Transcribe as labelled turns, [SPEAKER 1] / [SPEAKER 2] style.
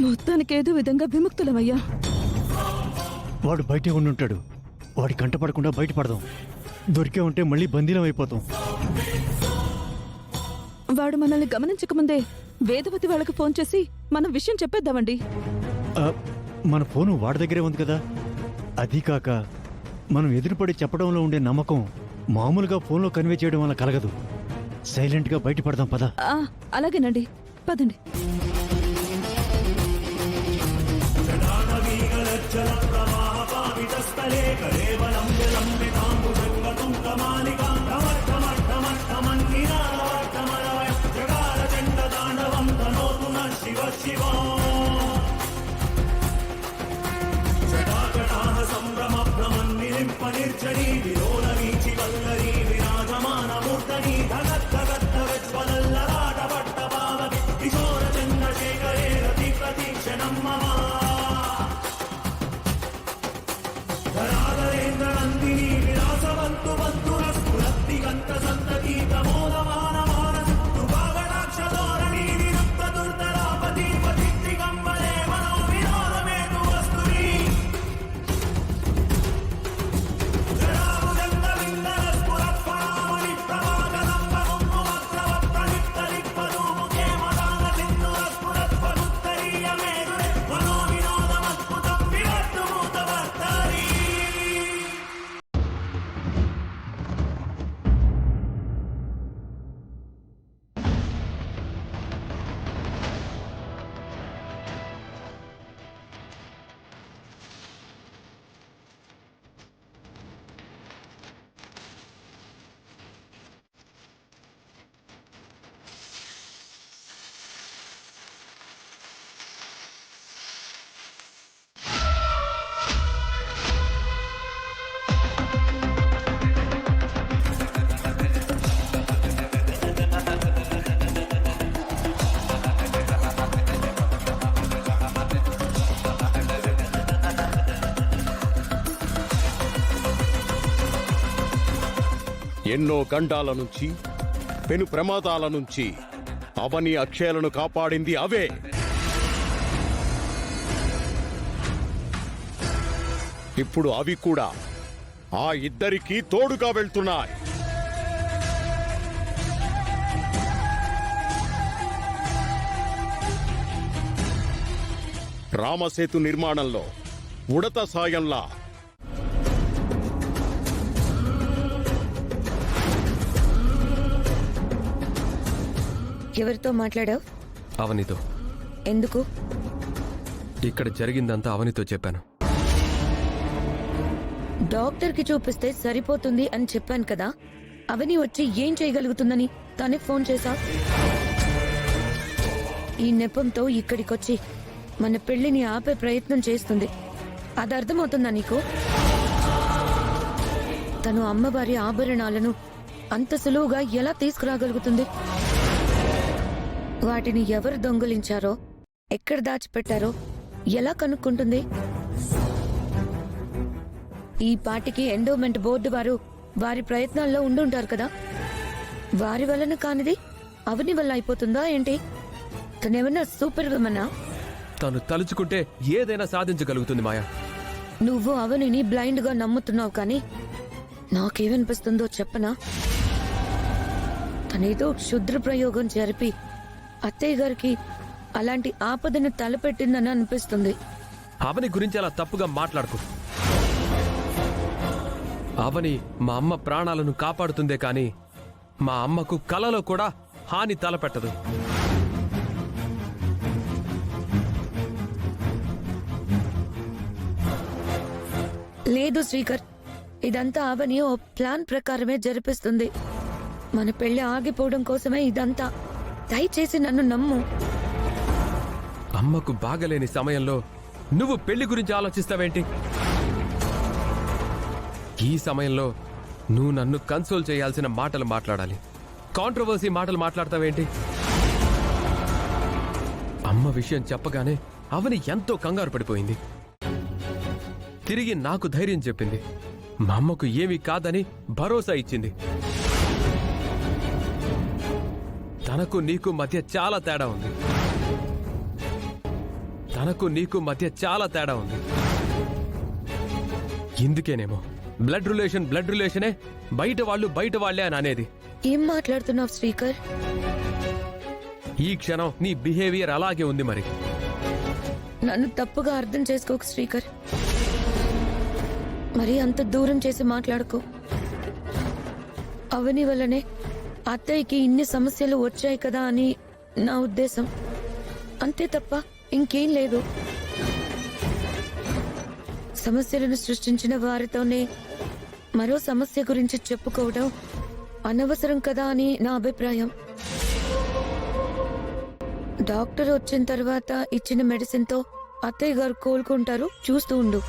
[SPEAKER 1] మొత్తానికి ఏదో విధంగా విముక్తులమయ్యా.
[SPEAKER 2] వాడు బయటే ఉండుంటాడు. వాడి కంటపడకుండా బయటపడదాం. దొరికే ఉంటే మళ్ళీ బందీలం అయిపోతాం.
[SPEAKER 1] వాడు మనల్ని గమనించకముందే వేదవతి వాళ్ళకి ఫోన్ చేసి మనం విషయం చెప్పేద్దామండి.
[SPEAKER 2] మన ఫోను వాడి దగ్గరే ఉంది కదా. అదీ కాక మనం ఎదురుపడి చెప్పడంలో ఉండే నమ్మకం మామూలుగా ఫోన్లో కన్వే చేయడం వల్ల కలగదు. సైలెంట్గా బయటపడదాం పద.
[SPEAKER 1] అలాగేనండి, పదండి.
[SPEAKER 3] ఎన్నో గండాల నుంచి, పెను ప్రమాదాల నుంచి అవని అక్షయలను కాపాడింది అవే. ఇప్పుడు అవి కూడా ఆ ఇద్దరికీ తోడుగా వెళ్తున్నాయి. రామసేతు నిర్మాణంలో ఉడత సాయంలా
[SPEAKER 4] ఎవరితో మాట్లాడావు?
[SPEAKER 5] అవనితో.
[SPEAKER 4] ఎందుకు?
[SPEAKER 5] ఇక్కడ జరిగిందంతా అవనితో చెప్పాను.
[SPEAKER 4] డాక్టర్కి చూపిస్తే సరిపోతుంది అని చెప్పాను కదా. అవని వచ్చి ఏం చేయగలుగుతుందని తనకి ఫోన్ చేశా. ఈ నెపంతో ఇక్కడికొచ్చి మన పెళ్లిని ఆపే ప్రయత్నం చేస్తుంది. అది అర్థమవుతుందా నీకు? తను అమ్మవారి ఆభరణాలను అంత సులువుగా ఎలా తీసుకురాగలుగుతుంది? వాటిని ఎవరు దొంగిలించారో, ఎక్కడ దాచిపెట్టారో ఎలా కనుక్కుంటుంది? ఈ పాటికి ఎండోమెంట్ బోర్డు వారు వారి ప్రయత్నాల్లో ఉండుంటారు కదా. వారి వలన కానిది అవని వల్ల అయిపోతుందా ఏంటి? తనేమన్నా సూపర్ విమనా?
[SPEAKER 5] తను తలుచుకుంటే ఏదైనా సాధించగలుగుతుంది మాయా.
[SPEAKER 4] నువ్వు అవనిని బ్లైండ్ గా నమ్ముతున్నావు, కానీ నాకేమనిపిస్తుందో చెప్పనా? తనేదో క్షుద్ర ప్రయోగం జరిపి అత్తయ్య గారికి అలాంటి ఆపదను తలపెట్టిందని అనిపిస్తుంది.
[SPEAKER 5] అవని గురించి అలా తప్పుగా మాట్లాడుకు. అవని మా అమ్మ ప్రాణాలను కాపాడుతుందే కాని మా అమ్మకు కలలో కూడా హాని తలపెట్టదు.
[SPEAKER 4] లేదు శ్రీకర్, ఇదంతా అవని ఓ ప్లాన్ ప్రకారమే జరిపిస్తుంది. మన పెళ్లి ఆగిపోవడం కోసమే ఇదంతా. దయచేసి నన్ను నమ్ము.
[SPEAKER 5] అమ్మకు బాగలేని సమయంలో నువ్వు పెళ్లి గురించి ఆలోచిస్తావేంటి? ఈ సమయంలో నువ్వు నన్ను కన్సోల్ చేయాల్సిన మాటలు మాట్లాడాలి. కాంట్రవర్సీ మాటలు మాట్లాడతావేంటి? అమ్మ విషయం చెప్పగానే అవని ఎంతో కంగారు పడిపోయింది. తిరిగి నాకు ధైర్యం చెప్పింది. మా అమ్మకు ఏమీ కాదని భరోసా ఇచ్చింది. తనకు నీకు మధ్య చాలా తేడా ఉంది. తనకు నీకు మధ్య చాలా తేడా ఉంది. ఇందుకేనేమో బ్లడ్ రిలేషనే బయట వాళ్ళే అని అనేది.
[SPEAKER 4] ఏం మాట్లాడుతున్నావు శ్రీకర్?
[SPEAKER 5] ఈ క్షణం నీ బిహేవియర్ అలాగే ఉంది. మరి
[SPEAKER 4] నన్ను తప్పుగా అర్థం చేసుకోకు శ్రీకర్. మరి అంత దూరం చేసి మాట్లాడుకో. అవని వల్లనే అత్తయ్యకి ఇన్ని సమస్యలు వచ్చాయి కదా అని నా ఉద్దేశం. అంతే తప్ప ఇంకేం లేదు. సమస్యలను సృష్టించిన వారితోనే మరో సమస్య గురించి చెప్పుకోవడం అనవసరం కదా అని నా అభిప్రాయం. డాక్టర్ వచ్చిన తర్వాత ఇచ్చిన మెడిసిన్తో అత్తయ్య గారు కోలుకుంటారు, చూస్తూ ఉండు.